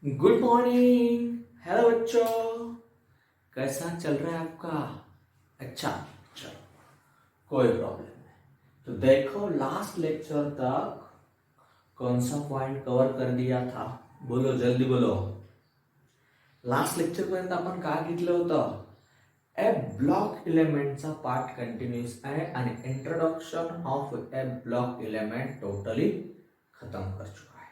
Good morning. Hello बच्चों, कैसा चल रहा है आपका? अच्छा, चलो, कोई प्रॉब्लम नहीं। तो देखो, लास्ट लेक्चर तक कौन सा पॉइंट कवर कर दिया था? बोलो, जल्दी बोलो। लास्ट लेक्चर पर्यंत आपण काय घेतलं होतं? ए ब्लॉक एलिमेंटचा पार्ट कंटिन्यूस आहे आणि introduction of A block element totally खत्म कर चुका है।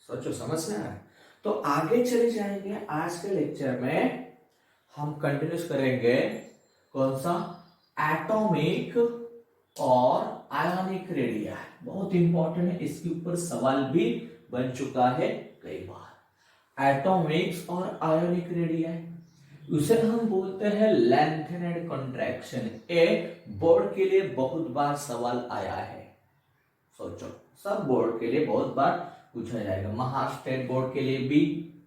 सोचो, समझ में आ रहा है? तो आगे चले जाएंगे। आज के लेक्चर में हम कंटिन्यूस करेंगे कौन सा? एटॉमिक और आयोनिक रेडिया। बहुत इंपॉर्टेंट है, इसके ऊपर सवाल भी बन चुका है कई बार। एटॉमिक्स और आयोनिक रेडिया, उसे हम बोलते हैं lengthen and contraction. A board के लिए बहुत बार सवाल आया है। सोचो, सब बोर्ड के लिए बहुत बार पूछा जाएगा। महाराष्ट्र स्टेट बोर्ड के लिए भी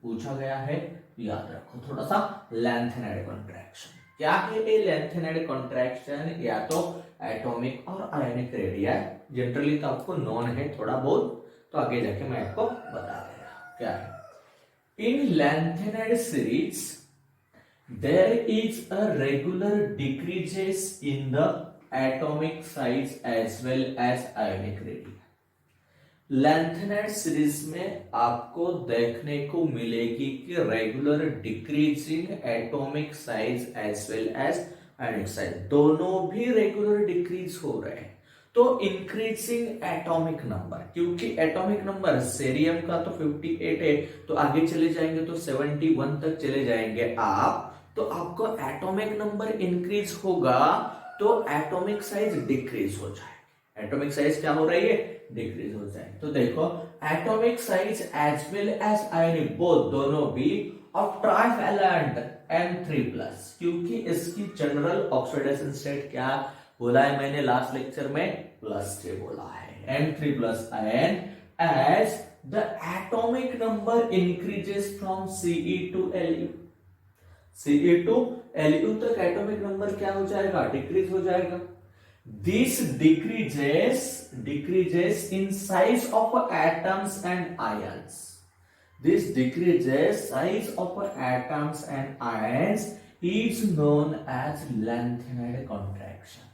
पूछा गया है। याद रखो थोड़ा सा, लेंथन एंड कॉन्ट्रैक्शन क्या है? ये लेंथन एंड कॉन्ट्रैक्शन या तो एटॉमिक और आयोनिक रेडिया, जनरली तो आपको नॉन है थोड़ा बहुत, तो आगे जाके मैं आपको बता देगा क्या है। In lanthanide series there is a regular decreases in the atomic size as well as ionic radii। Lanthanide series में आपको देखने को मिलेगी कि regular decreasing atomic size as well as ionic size, दोनों भी रेगुलर डिक्रीज हो रहे हैं। तो इंक्रीजिंग एटॉमिक नंबर, क्योंकि एटॉमिक नंबर सेरियम का तो 58 है, तो आगे चले जाएंगे तो 71 तक चले जाएंगे आप, तो आपको एटॉमिक नंबर इंक्रीज होगा तो एटॉमिक साइज डिक्रीज हो जाएगी। एटॉमिक साइज क्या हो रही है? डिक्रीज हो जाए। तो देखो, atomic size as well as ionic both, दोनों भी ऑफ ट्राइवैलेंट N3+, क्योंकि इसकी जनरल ऑक्सीडेशन स्टेट क्या बोला है मैंने लास्ट लेक्चर में? +3 बोला है। N3+ ion as the atomic number increases from Ce to Lu। Ce to Lu तक एटॉमिक नंबर क्या हो जाएगा? डिक्रीज हो जाएगा। This decreases in size of atoms and ions। This decreases size of atoms and ions is known as lengthened contraction।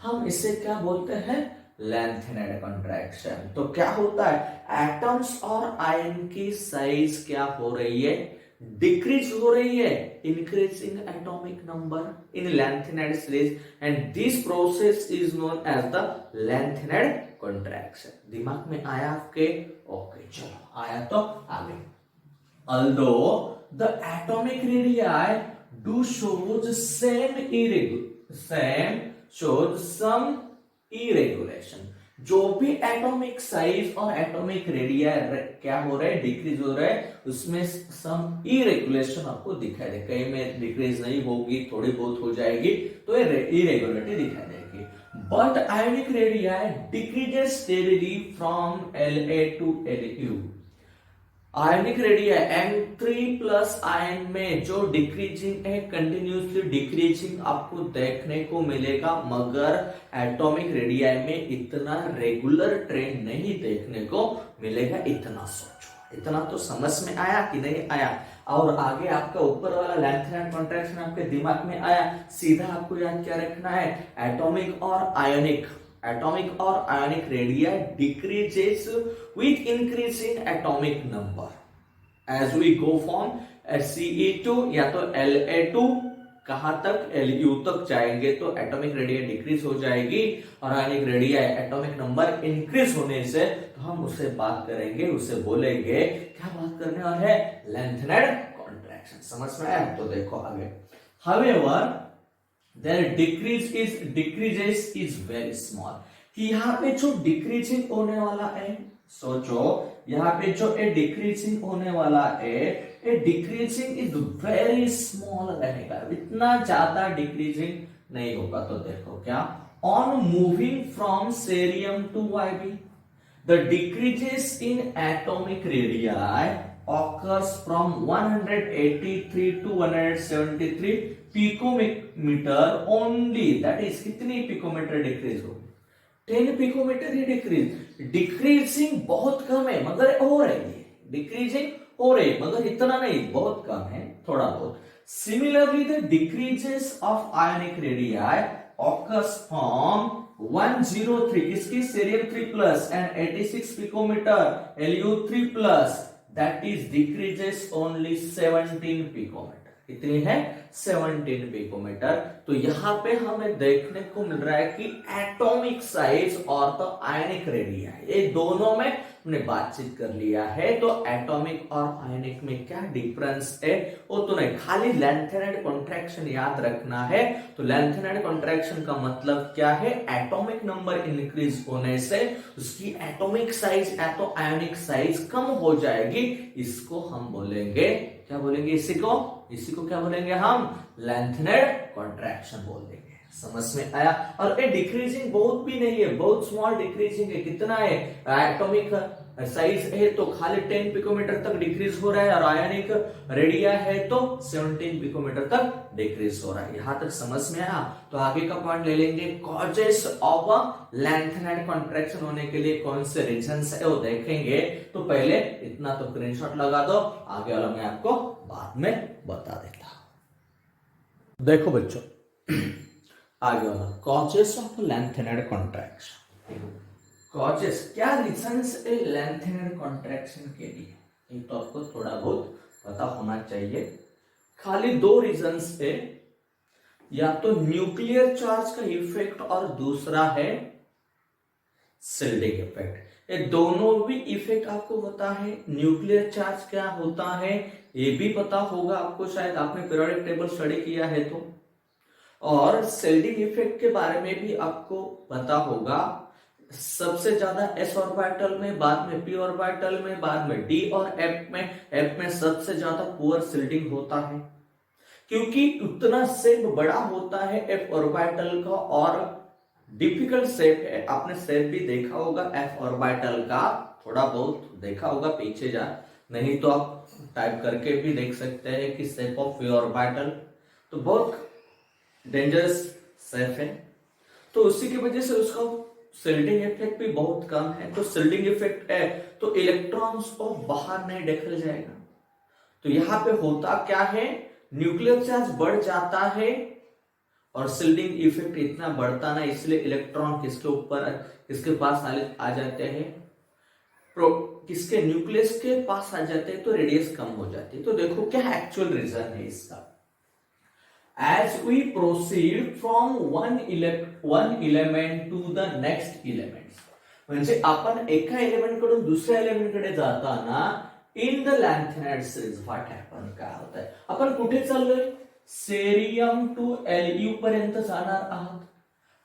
हम इसे क्या बोलते हैं? lengthened contraction। तो क्या होता है? एटम्स और आयन की साइज क्या हो रही है? डिक्रीज हो रही है, increase in atomic number in lanthanide series, and this process is known as the lanthanide contraction. दिमाग में आया आपके? ओके, चलो, आया तो आगे। Although the atomic radii do shows some irregulation, जो भी एटॉमिक साइज और एटॉमिक रेडिया क्या हो रहा है? डिक्रीज हो रहा है, उसमें सम इरेगुलेशन आपको दिखाई दे। कहीं में डिक्रीज नहीं होगी, थोड़ी बहुत हो जाएगी, तो इरेगुलरिटी दिखाई देगी। But ionic radii decreases steadily from La to Lu। Ionic radii N3+ ion में जो डिक्रीजिंग है, कंटिन्यूसली डिक्रीजिंग आपको देखने को मिलेगा, मगर एटॉमिक रेडिया में इतना रेगुलर ट्रेंड नहीं देखने को मिलेगा। इतना सोचो, इतना तो समझ में आया कि नहीं आया? और आगे आपका ऊपर वाला लेंथन एंड कॉन्ट्रैक्शन आपके दिमाग में आया, सीधा आपको याद क्या रखना है? एटॉमिक और आयोनिक, एटॉमिक और ionic radii decreases with increasing atomic number as we go from Ce2 या तो La2 कहां तक? Lu तक जाएंगे तो एटॉमिक रेडिया डिक्रीज हो जाएगी, और ionic radii atomic number increase होने से तो हम उससे बात करेंगे, उसे बोलेंगे, क्या बात करने वाले हैं? लेंथेनेड कॉन्ट्रैक्शन। समझ में आया? तो देखो आगे। However, their decreases is very small। कि यहाँ पे जो डिक्रीजिंग होने वाला है, सोचो, यहाँ पे जो डिक्रीजिंग होने वाला है, ये डिक्रीजिंग इज वेरी स्मॉल रहेगा, इतना ज्यादा डिक्रीजिंग नहीं होगा। तो देखो क्या, on moving from cerium to Yb, the decreases in atomic radii occurs from 183 to 173 picometer only. That is कितनी पिकोमीटर डिक्रीज होगी? 10 पिकोमीटर ही डिक्रीज। डिक्रीजिंग बहुत कम है, मगर हो रही है, डिक्रीजिंग हो रही, मगर इतना नहीं, बहुत कम है, थोड़ा बहुत। Similarly the decreases of ionic radii occurs from 103 किसकी cerium 3 plus and 86 picometer Lu 3 plus, that is decreases only 17 picometer. कितनी है? 17 पिकोमीटर। तो यहां पे हमें देखने को मिल रहा है कि एटॉमिक साइज और तो आयनिक रेडियाई, ये दोनों में हमने बातचीत कर लिया है। तो एटॉमिक और आयनिक में क्या डिफरेंस है वो तो नहीं, खाली लेंथेन एंड कॉन्ट्रैक्शन याद रखना है। तो लेंथेन एंड कॉन्ट्रैक्शन का मतलब क्या है? एटॉमिक नंबर इंक्रीज होने से उसकी एटॉमिक साइज या तो आयनिक साइज कम हो जाएगी। इसको हम बोलेंगे, क्या बोलेंगे इसी को क्या बोलेंगे हम? लेंथेनेड कॉन्ट्रैक्शन बोल देंगे। समझ में आया? और ये डिक्रीजिंग बहुत भी नहीं है, बहुत स्मॉल डिक्रीजिंग है। कितना है? एटॉमिक साइज है तो खाली 10 पिकोमीटर तक डिक्रीज हो रहा है, और आयनिक रेडिया है तो 17 पिकोमीटर तक डिक्रीज हो रहा है। यहां तक समझ में आया? तो आगे का पॉइंट ले लेंगे, कॉजेस ऑफ लेंथेनेड कॉन्ट्रैक्शन होने के लिए कौन से रीजंस है वो देखेंगे। तो पहले इतना तो स्क्रीनशॉट लगा दो, आगे वाला मैं आपको बाद में बता देता हूं। देखो बच्चों, आगे वाला कॉजेस ऑफ लेंथेनेड कॉन्ट्रैक्शन। कॉजेस क्या रीजंस है लेंथेनेड कॉन्ट्रैक्शन के लिए, ये तो आपको थोड़ा बहुत पता होना चाहिए। खाली दो रीजंस है, या तो न्यूक्लियर चार्ज का इफेक्ट और दूसरा है शिल्डिंग इफेक्ट। ये दोनों भी इफेक्ट आपको पता है। न्यूक्लियर चार्ज क्या होता है ये भी पता होगा आपको, शायद आपने पीरियोडिक टेबल स्टडी किया है तो। और शिल्डिंग इफेक्ट के बारे में भी आपको पता होगा। सबसे ज्यादा s ऑर्बिटल में, बाद में p ऑर्बिटल में, बाद में d और f में सबसे ज्यादा पुअर शिल्डिंग होता है, क्योंकि उतना शेप बड़ा होता है f ऑर्बिटल का और डिफिकल्ट शेप है। आपने शेप भी देखा होगा f ऑर्बिटल का, थोड़ा बहुत देखा होगा, पीछे जा, नहीं तो आप टाइप करके भी देख सकते हैं कि शेप ऑफ p ऑर्बिटल तो बहुत डेंजरस शेप है। तो उसी की वजह से उसका शिल्डिंग इफेक्ट भी बहुत कम है। तो शिल्डिंग इफेक्ट है तो इलेक्ट्रॉन्स को बाहर नहीं निकल जाएगा। तो यहां पे होता क्या है, न्यूक्लियर चार्ज बढ़ जाता है और शिल्डिंग इफेक्ट इतना बढ़ता ना, इसलिए इलेक्ट्रॉन किसके ऊपर, किसके पास आ जाते हैं, किसके न्यूक्लियस के पास आ जाते हैं, तो रेडियस कम हो जाती है। तो देखो क्या एक्चुअल रीजन है इसका। As we proceed from one element to the next element, म्हणजे आपण एका एलिमेंट कडून दुसऱ्या एलिमेंट कडे जाताना in the lanthanide series what happen, काय होत आहे, आपण कुठे चाललोय, सेरियम टू Lu पर्यंत जाणार आहात।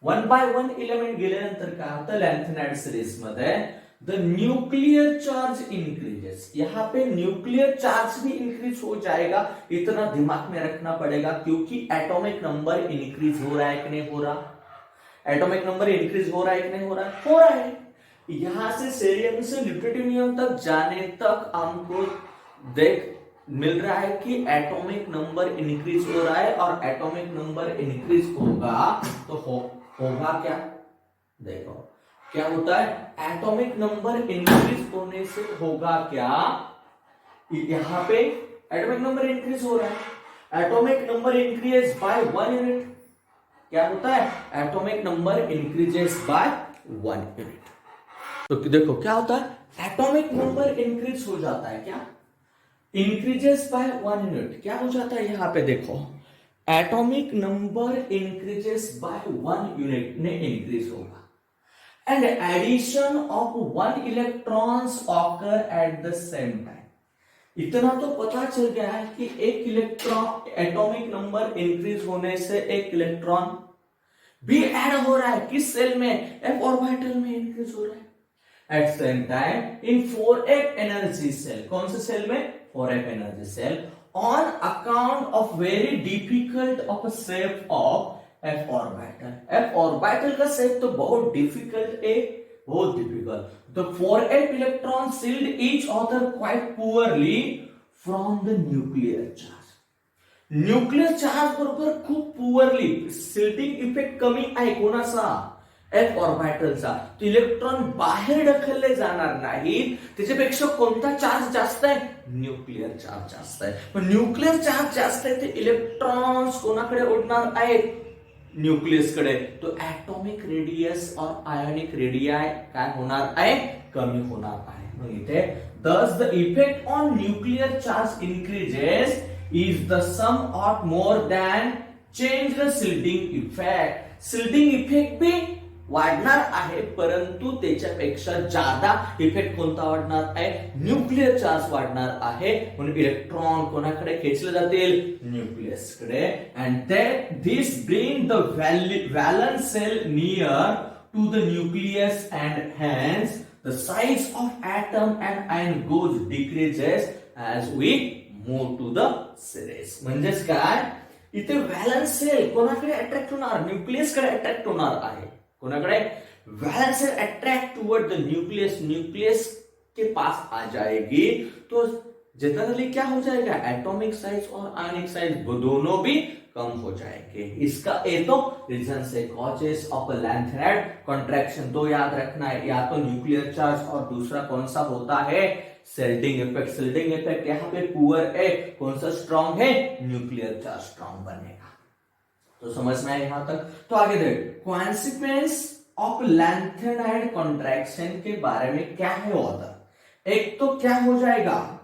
वन बाय वन एलिमेंट गेल्यानंतर काय होतं, लेंथेनेड सीरीज मध्ये द न्यूक्लियर चार्ज इंक्रीजेस, यहाँ पे न्यूक्लियर चार्ज भी इंक्रीज हो जाएगा। इतना दिमाग में रखना पड़ेगा, क्योंकि एटॉमिक नंबर इंक्रीज हो रहा है कि नहीं हो रहा, एटॉमिक नंबर इंक्रीज हो रहा है कि नहीं हो रहा है, हो रहा है। यहां से सेरियम से ल्यूटेनियम तक जाने तक हमको देख मिल रहा है कि एटॉमिक नंबर इंक्रीज हो रहा है, और एटॉमिक नंबर इंक्रीज होगा तो होगा क्या, देखो क्या होता है, एटॉमिक नंबर इंक्रीज होने से होगा क्या, यहां पे एटॉमिक नंबर इंक्रीज हो रहा है, atomic number increase by 1 unit, क्या होता है, atomic number increases by 1 unit. तो देखो क्या होता है, एटॉमिक नंबर इंक्रीज हो जाता है, क्या इंक्रीजेस बाय 1 यूनिट, क्या हो जाता है, यहां पे देखो atomic number increases by 1 unit ने इंक्रीज होगा, and addition of 1 electrons occur at the same time। इतना तो पता चल गया है कि एक इलेक्ट्रॉन, एटॉमिक नंबर इंक्रीज होने से एक इलेक्ट्रॉन भी ऐड हो रहा है, किस सेल में, f ऑर्बिटल में इंक्रीज हो रहा है। At same time in 4f energy shell, कौन से सेल में, 4f energy shell, on account of very difficult of shape of f orbital. f orbital का शेप तो बहुत डिफिकल्ट है, बहुत difficult. The 4f electrons shield each other quite poorly from the nuclear charge। Nuclear charge बरोबर खूप poorly shielding effect कमी आहे कोणाचा, एफ ऑर्बिटलचा, तो इलेक्ट्रॉन बाहेर ढकलले जाणार नाहीत. त्याच्यापेक्षा कोणता चार्ज जास्त आहे? न्यूक्लिअर चार्ज जास्त आहे. पण न्यूक्लिअर चार्ज जास्त आहे ते इलेक्ट्रॉन्स कोणाकडे उडणार आहेत? न्यूक्लियस कडे. तो ऍटॉमिक रेडियस और आयोनिक रेडियाय काय होणार आहे? कमी होणार आहे. मग इथे thus the effect on nuclear charge increases is the sum of more than change the shielding effect. shielding effect भी वाढणार आहे, परंतु त्याच्यापेक्षा जादा इफेक्ट कोणता वाढणार आहे? न्यूक्लिअर चार्ज वाढणार आहे. म्हणून इलेक्ट्रॉन कोणाकडे खेचले जातील? न्यूक्लियस कडे. And that this bring the valence shell near to the nucleus and hence the size of atom and ion goes decreases as we move to the series. म्हणजेच काय? इथे valence cell कोणाकडे attract होणार? Nucleus कडे attract होणार आहे. कोणाकडे? Valence shell attract toward the nucleus, nucleus के पास आ जाएगी. तो जनरली क्या हो जाएगा? एटॉमिक साइज और आयनिक साइज दोनों भी कम हो जाएंगे. इसका ए तो रीजन से कॉजेस ऑफ लैंथेनाइड कॉन्ट्रैक्शन. तो याद रखना है, या तो न्यूक्लियर चार्ज और दूसरा कौन सा होता है? Shielding effect. शेल्डिंग इफेक्ट यहाँ पे पुअर है, कौन सा स्ट्रॉन्ग है? न्यूक्लियर चार्ज स्ट्रॉन्ग बनेगा. तो समझ में आया यहां तक. तो आगे देख, कॉन्सिक्वेंस ऑफ लैंथेनाइड कॉन्ट्रैक्शन के बारे में क्या है ऑथर? एक तो क्या हो जाएगा?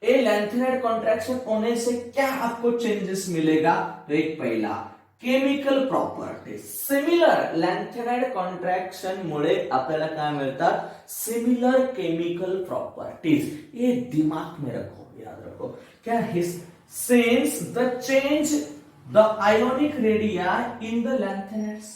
ए लैंथेनाइड कॉन्ट्रैक्शन होने से क्या आपको चेंजेस मिलेगा? तो एक पहला chemical property. Similar lanthanide contraction मुळे आपल्याला काय मिळतात? Similar chemical properties. ये दिमाग में रखो, याद रखो. क्या है? Since the change the ionic radii in the lanthanides.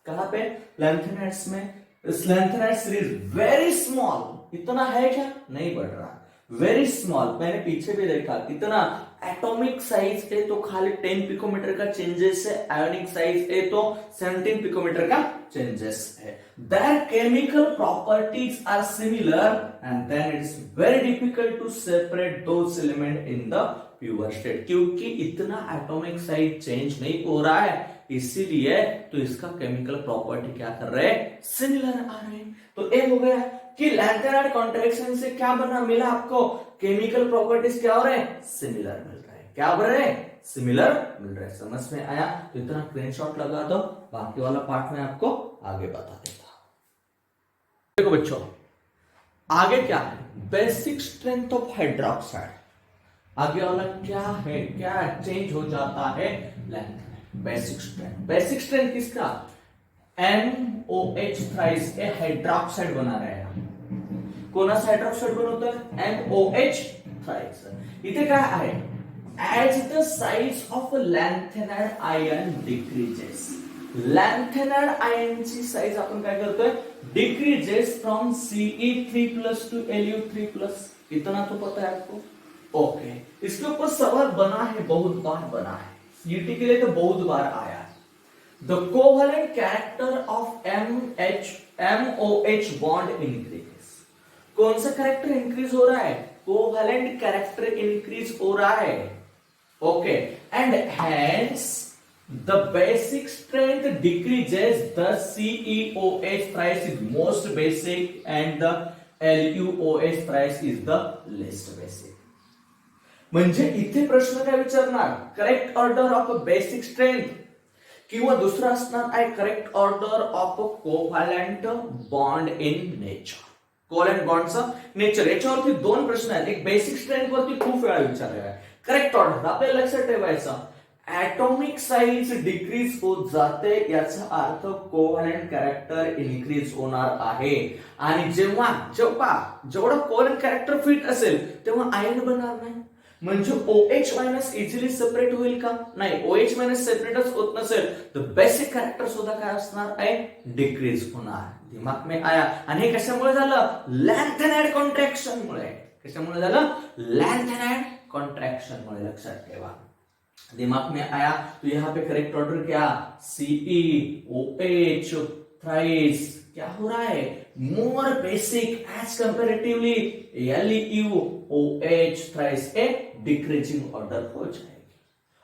कहां पे? lanthanides में. इस lanthanide सीरीज वेरी स्मॉल. इतना है क्या? नहीं बढ़ रहा. Very small. मैंने पीछे भी देखा कितना एटॉमिक साइज है तो खाली 10 पिकोमीटर का चेंजेस है. आयोनिक साइज है तो 17 पिकोमीटर का चेंजेस है. Their chemical properties are similar and then it is very difficult to separate those elements in the pure state. क्योंकि इतना एटॉमिक साइज चेंज नहीं हो रहा है, इसीलिए तो इसका केमिकल प्रॉपर्टी क्या कर रहे हैं? सिमिलर आ रहे हैं. तो एक हो गया कि लैंथेनाइड कॉन्ट्रैक्शन से क्या बना मिला आपको? केमिकल प्रॉपर्टीज क्या हो रहे हैं? सिमिलर मिल रहे हैं. क्या बन रहे हैं? सिमिलर मिल रहे हैं. समझ में आया? तो इतना स्क्रीनशॉट लगा दो, बाकी वाला पार्ट में आपको आगे बता देता. देखो बच्चों, आगे क्या है? Basic strength of hydroxide. आगे वाला क्या है? क्या चेंज हो जाता है? Lanthanide. Basic strength. Basic strength किसका? MOH थ्राइस ए हाइड्रोक्साइड बना रहेगा. कोणाचा हाइड्रोक्साइड बनवतोय? MOH thrice. इथे काय आहे? As the size of lanthanide ion decreases. Lanthanide आयनची साइज आपण काय करतोय? Decreases from Ce3+ to Lu3+. इतना तो पता है आपको. ओके. इसके ऊपर सवाल बना है, बहुत बार बना है. सीईटी के लिए तो बहुत बार आया है. The covalent character of MOH bond increase. कौन सा कैरेक्टर इंक्रीज हो रहा है? कोवेलेंट कैरेक्टर इंक्रीज हो रहा है. Okay. And hence the basic strength decreases. The CeOH thrice is most basic and the LuOH thrice is the least basic. म्हणजे इथे प्रश्न काय विचारणार? Correct order of basic strength किंवा दुसरा असणार आहे correct order of covalent bond in nature. Covalent बॉन्डचं नेचर. याच्यावरती दोन प्रश्न आहेत. एक बेसिक स्ट्रेंथ वरती खूप वेळा विचारलेला आहे. करेक्ट ऑर्डर आपल्याला लक्षात ठेवायचं, ऍटॉमिक साइज डिक्रीज होत जाते याचा अर्थ कोव्हॅलंट कॅरेक्टर इन्क्रीज होणार आहे. आणि जेव्हा जेवढं कोव्हॅलंट कॅरेक्टर फिट असेल तेव्हा आयन बनणार नाही. म्हणजे OH मायनस इझिली सेपरेट होईल का? नाही. OH मायनस सेपरेटच होत नसेल तर बेसिक कॅरेक्टर सुद्धा काय असणार आहे? डिक्रीज होणार. दिमाग में आया? आणि हे कशामुळे झालं? लॅंथेनाइड कॉन्ट्रॅक्शन मुळे. कशामुळे झालं? लॅंथेनाइड कॉन्ट्रॅक्शन मुळे. लक्षात ठेवा. दिमाग में आया? तो यहाँ पे करेक्ट ऑर्डर क्या? CeOH थ्राइस क्या हो रहा है? More basic as comparatively LuOH thrice a decreasing order हो जाएगी.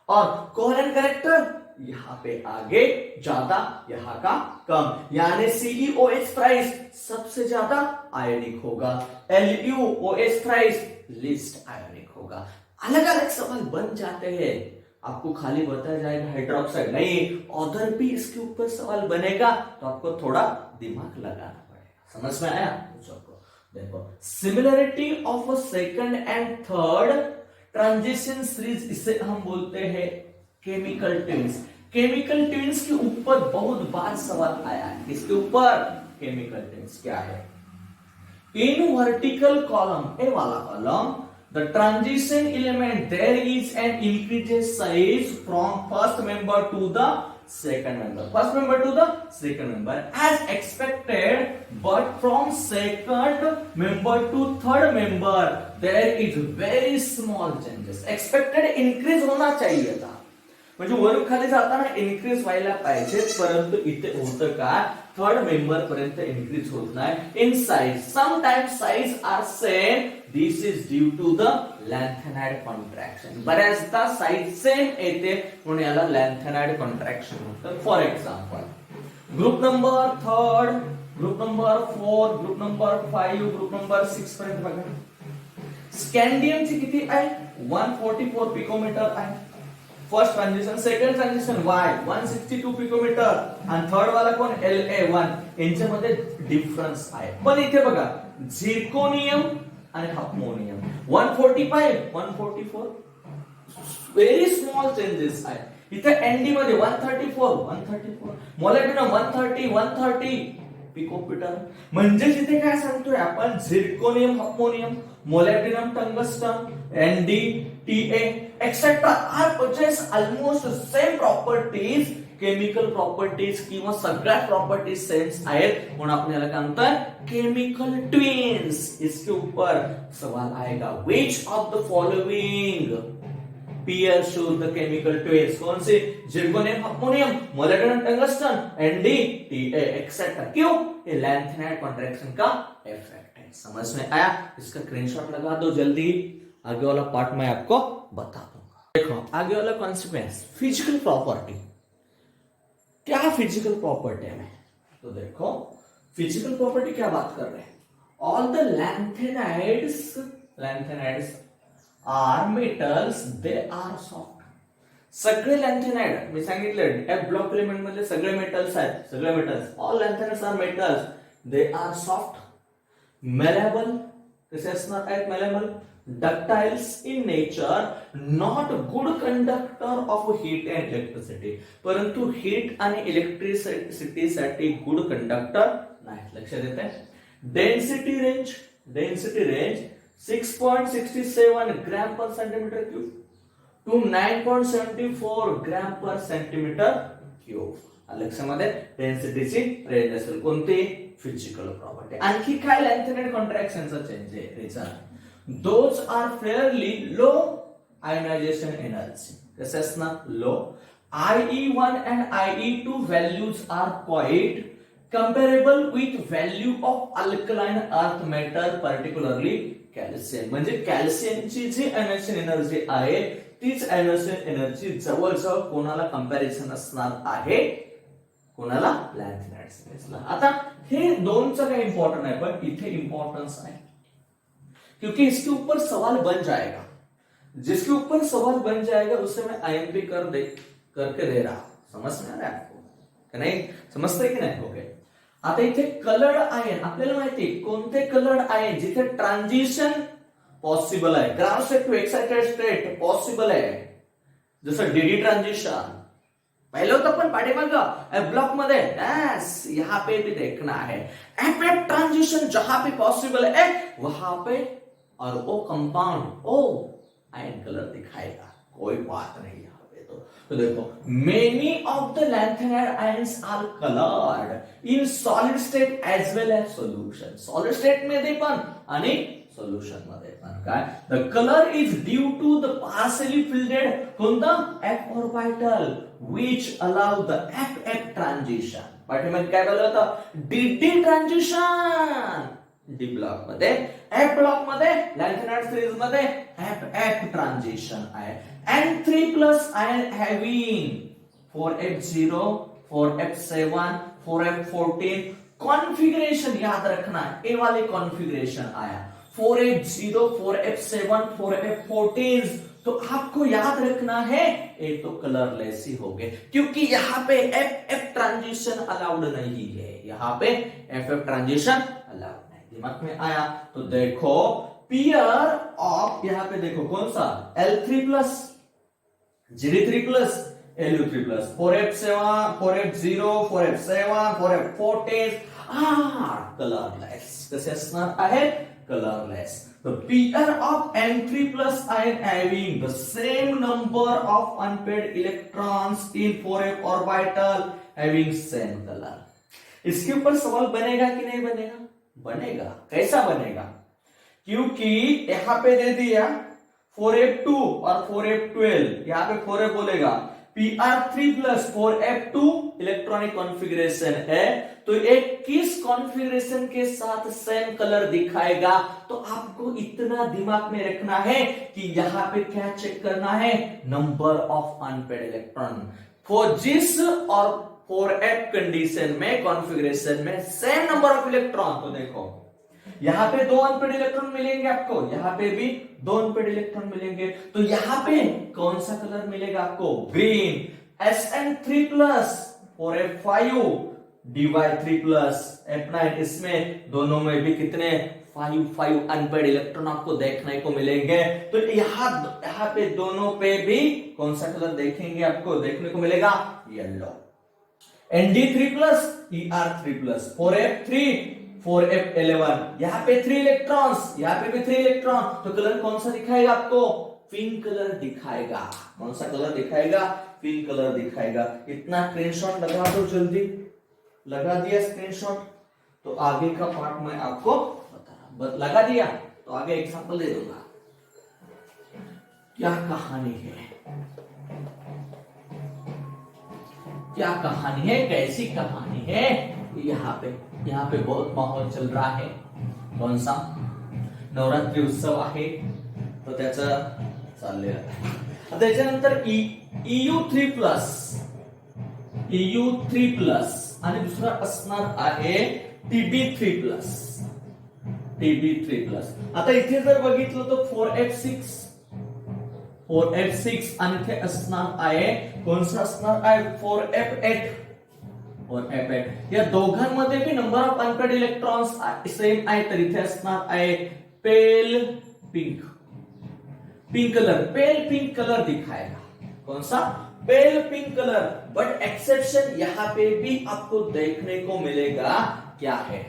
और कोवेलेंट कैरेक्टर यहाँ पे आगे ज्यादा, यहाँ का कम, यानी CeOH थ्राइस सबसे ज्यादा आयोनिक होगा, LuOH थ्राइस लिस्ट आयोनिक होगा। अलग अलग सवाल बन जाते हैं, आपको खाली बताया जाएगा हाइड्रोक्साइड नहीं, अदर भी इसके ऊपर सवाल बनेगा, तो आपको थोड़ा दिमाग लगाना पड़ेगा। समझ में आया? देखो, similarity of second and third transition series, इसे हम बोलते हैं केमिकल ट्विन्स। केमिकल ट्विन्स के ऊपर बहुत बार सवाल आया है। इसके ऊपर केमिकल ट्विन्स क्या है? इन वर्टिकल कॉलम, ए वाला column, the transition element, there is an increased size from first member to the second member, first member to the second member as expected, but from second member to third member there is very small changes. Expected increase होना चाहिए था, म्हणजे वरून खाली जाताना increase व्हायला पाहिजे, परंतु इथे होतं का, थर्ड मेंबर पर्यंत इन्क्रीज होत नाही in size. Sometimes size are same, this is due to the lanthanide contraction. बऱ्याचदा साइज सेम येते म्हणून याला लॅन्थेनाइड कॉन्ट्रॅक्शन म्हणतात. For example group number third, group number 4, group number 5, group number 6 पर्यंत बघा. स्कॅन्डियमची किती आहे? 144 पिकोमीटर आहे. First transition, second transition Y 162 picometre आणि थर्ड वाला कोण La1, यांच्यामध्ये डिफरन्स आहे. पण इथे बघा झिर्कोनियम आणि हार्मोनियम 145 144 व्हेरी स्मॉल चेंजेस आहे. इथे Nd मध्ये 134 मोलॅबिनम 130 पिकोमीटर. म्हणजे इथे काय सांगतोय आपण, zirconium harmonium, molybdenum tungsten, Nd Ta etc. are possess almost same properties, chemical properties किंवा सगळ्या प्रॉपर्टीज सेम्स आहेत, म्हणून आपण याला काय म्हणतात, केमिकल ट्विन्स. इसके ऊपर सवाल आएगा, which of the following pair show the chemical twins? कौन से? Zirconium harmonium, molybdenum tungsten, Nd Ta etc. क्यों? ये लैंथेनाइड कॉन्ट्रैक्शन का इफेक्ट है. समझ में आया? इसका स्क्रीनशॉट लगा दो जल्दी, आगे वाला पार्ट मैं आपको बता दूंगा. देखो आगे वाला कॉन्सिक्वेंस, फिजिकल प्रॉपर्टी. क्या फिजिकल प्रॉपर्टी है? तो देखो फिजिकल प्रॉपर्टी क्या बात कर रहे हैं, all the lanthanides are metals, they are soft. सगळे लॅन्थेनाइड मी सांगितलं एफ ब्लॉक एलिमेंट मध्ये सगळे मेटल्स आहेत, सगळे metals, all lanthanides are metals, they are soft, malleable. कसे असणार आहेत? Malleable, ductiles in nature, not good conductor of heat and electricity. परंतु हीट आणि इलेक्ट्रिसिटी साठी गुड कंडक्टर नाही. लक्षात येते? Density range 6.67 gram per centimetre cube two 9.74 gram per centimetre cube. लक्षामध्ये डेन्सिटीची रेंज असेल. कोणती? Physical property. आणखी काय लॅन्थेनाइड कॉन्ट्रॅक्शनचा चेंज आहे? Reason, those are fairly low ionization energy. This is not low. IE1 and IE2 values are quite comparable with value of alkaline earth matter, particularly calcium. म्हणजे कॅल्शियमची जी ionization energy आहे तीच ionization energy जवळजवळ कोणाला comparison असणार आहे? कोणाला? लॅन्थेनाइड्सला. आता हे दोनचं काय इम्पॉर्टंट आहे, पण इथे इम्पॉर्टन्स आहे क्योंकि इसके ऊपर सवाल बन जाएगा. जिसके ऊपर सवाल बन जाएगा उसे मैं IMP करके दे रहा हूं. समझ में आ रहा है आपको कि नहीं? समजते की नाही? ओके. आता इथे कलर्ड आयन, आपल्याला माहिती आहे कोणते कलर्ड आयन जिथे ट्रान्झिशन पॉसिबल आहे, ground state to excited state possible आहे, जसं डीडी ट्रांजिशन पहले होता पण पाठीमागं एफ ब्लॉक मध्ये. यस, यहाँ पे भी देखना है एफ ट्रांजिशन जहां पे पॉसिबल है वहां पे और वो कंपाउंड ओ आयन कलर दिखाएगा, कोई बात नहीं यहाँ पे. तो देखो many of the lanthanide ions are coloured in solid state as well as solution. Solid state मध्ये पण आणि सोल्यूशन मध्ये पण. काय? The colour is due to the partially filled कोणता? F orbital which allow the FF transition. पाठीमध्ये काय बोललं होतं? DD ट्रान्झिशन डी ब्लॉक मध्ये, एफ ब्लॉक मध्ये, लॅन्थेनाइड सीरीज मध्ये FF ट्रान्झिशन आहे. N3+ ion having 4f0, 4f7, 4f14 configuration याद रखना है, ये वाले कॉन्फ़िगरेशन आया 4f0, 4f7, 4f14 तो आपको याद रखना है ये तो कलरलेस ही हो गए क्योंकि यहां पे एफ ट्रांजिशन अलाउड नहीं है, यहां पे एफ ट्रांजिशन अलाउड नहीं, दिमाग में आया। तो देखो पेयर ऑफ, यहां पे देखो कौन सा L3 plus GD3 plus LU3 plus 4f7, 4f0, 4f7, 4f14 colourless, कसे असणार आहे colourless. The pair of N3 plus ion having the same number of unpaired electrons in 4f orbital having same color। इसके ऊपर सवाल बनेगा कि नहीं बनेगा? बनेगा। कैसा बनेगा? क्योंकि यहां पे दे दिया 4f2 और 4f12, यहां पे 4f बोलेगा PR3 plus 4f2 electronic configuration है तो एक किस कॉन्फ़िगरेशन के साथ सेम कलर दिखाएगा। तो आपको इतना दिमाग में रखना है कि यहां पे क्या चेक करना है, number of unpaired electron for जिस और 4f कंडीशन में कॉन्फ़िगरेशन में सेम नंबर ऑफ इलेक्ट्रॉन। तो देखो यहां पे 2 अनपेड इलेक्ट्रॉन मिलेंगे आपको, यहां पे भी 2 अनपेड इलेक्ट्रॉन मिलेंगे, तो यहां पे कौन सा कलर मिलेगा आपको, green. Sn3 plus 4f5 dy3 plus f9, इसमें दोनों में भी कितने 5 अनपेड इलेक्ट्रॉन आपको देखने को मिलेंगे। तो यहां पे दोनों पे भी कौन सा कलर देखेंगे आपको देखने को मिलेगा, yellow. Nd3 plus Er3 plus 4f3 4f11, यहां पे 3 इलेक्ट्रॉन्स, यहां पे भी 3 इलेक्ट्रॉन, तो कलर कौन सा दिखाएगा आपको, पिंक कलर दिखाएगा। कौन सा कलर दिखाएगा, पिंक कलर दिखाएगा। इतना स्क्रीनशॉट लगा दो जल्दी, लगा दिया स्क्रीनशॉट, तो आगे का पार्ट मैं आपको बता लगा दिया तो आगे एग्जांपल दे दूंगा। क्या कहानी है, क्या कहानी है, कैसी कहानी है, यहाँ पे बहुत माहौल चल रहा है। कौन सा, नवरात्री उत्सव आहे तो त्याचं चाललेलं आहे। त्याच्यानंतर EU3 प्लस आणि दुसरा असणार आहे TB3 प्लस। आता इथे जर बघितलं तो 4f6 आणि इथे असणार आहे कोणसा असणार आहे 4f8 और f8, या दोघांमध्ये भी number of unpaired electrons same आहे, तर इथे असणार आहे पेल पिंक कलर दिखाएगा। कौन सा, पेल पिंक कलर। बट एक्सेप्शन यहां पे भी आपको देखने को मिलेगा, क्या है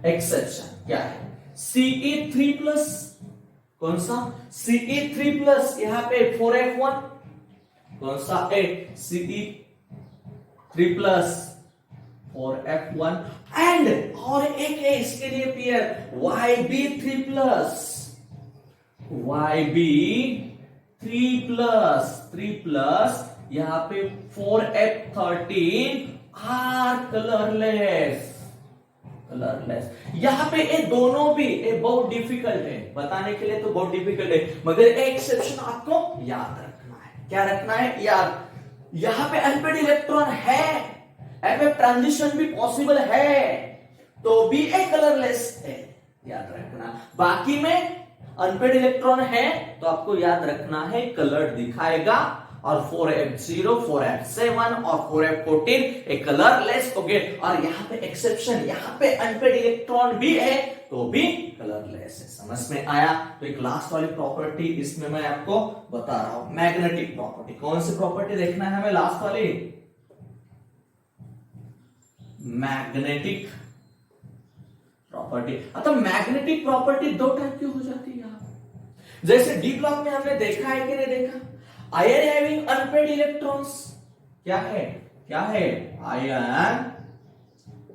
एक्सेप्शन, क्या है Ce3 प्लस, कौन सा Ce3 प्लस, यहां पे 4f1, कौन सा है Ce3 प्लस 4f1 एंड और एक है इसके लिए पेयर YB3 प्लस यहां पे 4f13 आर कलरलेस। यहां पे ये दोनों भी ये बहुत डिफिकल्ट है बताने के लिए, तो बहुत डिफिकल्ट है, मगर एक्सेप्शन आपको याद रखना है। क्या रखना है, याद, यहां पे अनपेड इलेक्ट्रॉन है, एफ ट्रांजिशन भी पॉसिबल है, तो भी एक कलरलेस है, याद रखना। बाकी में अनपेड इलेक्ट्रॉन है तो आपको याद रखना है कलर दिखाएगा, और 4f0, 4f7 और 4f14 एक कलरलेस हो गए, और यहां पे एक्सेप्शन, यहां पे अनपेड इलेक्ट्रॉन भी है तो भी कलरलेस है। समझ में आया? तो एक लास्ट वाली प्रॉपर्टी इसमें मैं आपको बता रहा हूं, मैग्नेटिक प्रॉपर्टी। कौन सी प्रॉपर्टी देखना है हमें, लास्ट वाली मैग्नेटिक प्रॉपर्टी। आता मैग्नेटिक प्रॉपर्टी दो टाइप की हो जाती है, जैसे डी ब्लॉक में हमने देखा है कि नहीं देखा, आयन हैविंग अनपेड इलेक्ट्रॉन्स, क्या है आयन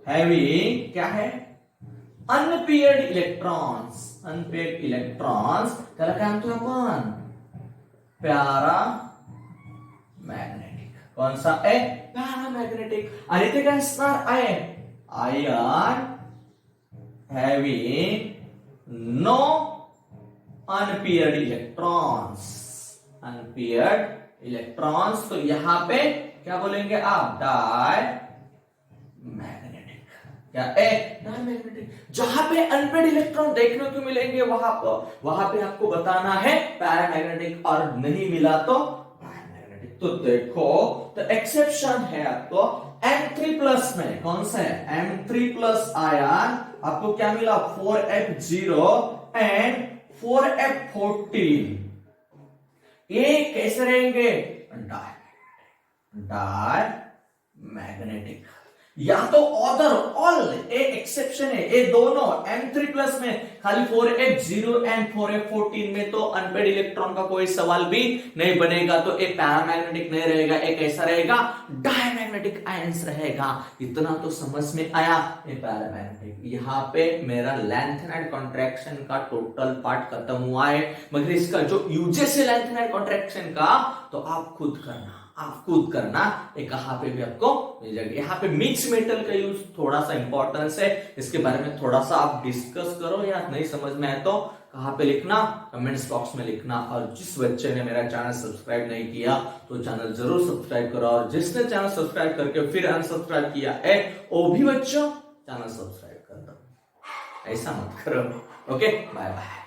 हैविंग, क्या है अनपेयर्ड इलेक्ट्रॉन्स, त्याला काय म्हणतो आपण पॅरा मैग्नेटिक। कौन सा है, पैरामैग्नेटिक। आणि ते काय असणार आहे, ion having no unpaired electrons, unpaired electrons, तो यहां पे क्या बोलेंगे आप, डाई मैग्नेटिक। क्या ए डाई मैग्नेटिक। जहां पे अनपेड इलेक्ट्रॉन देखने को मिलेंगे वहां पे आपको बताना है पैरामैग्नेटिक, और नहीं मिला तो पैरामैग्नेटिक। तो देखो, तो एक्सेप्शन है आपको M3 प्लस में, कौन सा है, M3 प्लस आयन, आपको क्या मिला 4F0 एंड 4F14। ये कैसे रहेंगे, डाई मैग्नेटिक। या तो अदर ऑल, ए एक्सेप्शन है, ये दोनों M3 प्लस में खाली 4F0 एंड 4F14 में तो अनपेड इलेक्ट्रॉन का कोई सवाल भी नहीं बनेगा, तो एक पैरामैग्नेटिक नहीं रहेगा, एक ऐसा रहेगा डायमैग्नेटिक आयंस रहेगा। इतना तो समझ में आया, ये पैरामैग्नेटिक। यहाँ पे मेरा लेंथ एंड कॉन्ट्रैक्शन का टोटल पार्ट खत्म हुआ है, मगर इसका जो यूजेस है लेंथ एंड कॉन्ट्रैक्शन का, तो आप खुद करना, ये कहां पे भी आपको मिल जाएगा। यहाँ पे मिक्स मेटल का यूज थोड़ा सा इंपॉर्टेंस है, इसके बारे में थोड़ा सा आप डिस्कस करो, या नहीं समझ में आए तो कहां पे लिखना, कमेंट्स बॉक्स में लिखना। और जिस बच्चे ने मेरा चैनल सब्सक्राइब नहीं किया तो चैनल जरूर सब्सक्राइब करो, और जिसने चैनल सब्सक्राइब करके फिर अनसब्सक्राइब किया है वो भी बच्चों चैनल सब्सक्राइब कर दो, ऐसा मत करो। Okay, bye bye.